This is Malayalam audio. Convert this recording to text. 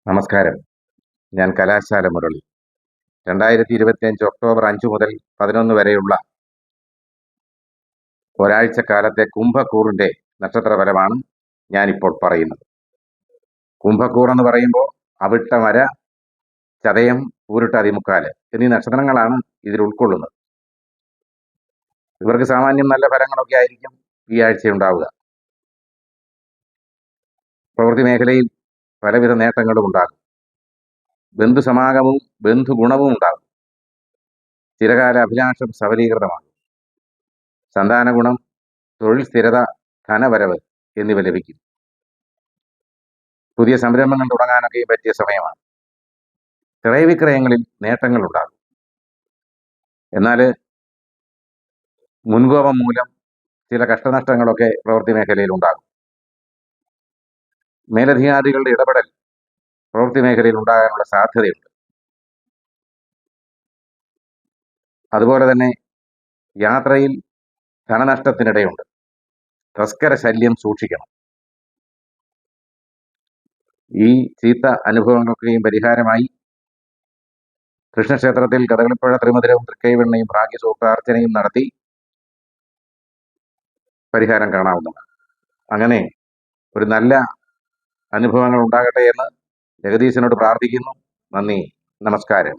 നമസ്കാരം. ഞാൻ കലാശാല മുരളി. 2025 ഒക്ടോബർ 5 മുതൽ 11 വരെയുള്ള ഒരാഴ്ചക്കാലത്തെ കുംഭക്കൂറിന്റെ നക്ഷത്രഫലമാണ് ഞാനിപ്പോൾ പറയുന്നത്. കുംഭക്കൂർ എന്ന് പറയുമ്പോൾ അവിട്ടമര, ചതയം, പൂരിട്ട് അതിമുക്കാല് എന്നീ നക്ഷത്രങ്ങളാണ് ഇതിൽ ഉൾക്കൊള്ളുന്നത്. ഇവർക്ക് സാമാന്യം നല്ല ഫലങ്ങളൊക്കെ ആയിരിക്കും ഈ ആഴ്ച ഉണ്ടാവുക. പ്രവൃത്തി മേഖലയിൽ പലവിധ നേട്ടങ്ങളും ഉണ്ടാകും. ബന്ധുസമാഗമവും ബന്ധുഗുണവും ഉണ്ടാകും. ചിരകാല അഭിലാഷം സബലീകൃതമാകും. സന്താന ഗുണം, തൊഴിൽ സ്ഥിരത, ധനവരവ് എന്നിവ ലഭിക്കും. പുതിയ സംരംഭങ്ങൾ തുടങ്ങാനൊക്കെ പറ്റിയ സമയമാണ്. ക്രയവിക്രയങ്ങളിൽ നേട്ടങ്ങൾ ഉണ്ടാകും. എന്നാൽ മുൻകോപം മൂലം ചില കഷ്ടനഷ്ടങ്ങളൊക്കെ പ്രവൃത്തി മേഖലയിൽ ഉണ്ടാകും. മേലധികാരികളുടെ ഇടപെടൽ പ്രവൃത്തി മേഖലയിൽ ഉണ്ടാകാനുള്ള സാധ്യതയുണ്ട്. അതുപോലെ തന്നെ യാത്രയിൽ ധനനഷ്ടത്തിനിടയുണ്ട്. തസ്കര ശല്യം സൂക്ഷിക്കണം. ഈ ചീത്ത അനുഭവങ്ങൾക്കെയും പരിഹാരമായി കൃഷ്ണക്ഷേത്രത്തിൽ കഥകളിപ്പുഴ ത്രിമധുരവും തൃക്കൈവെണ്ണയും ഭാഗ്യസൂക്താർച്ചനയും നടത്തി പരിഹാരം കാണാവുന്നതാണ്. അങ്ങനെ ഒരു നല്ല അനുഭവങ്ങൾ ഉണ്ടാകട്ടെ എന്ന് ജഗദീശനോട് പ്രാർത്ഥിക്കുന്നു. നന്ദി, നമസ്കാരം.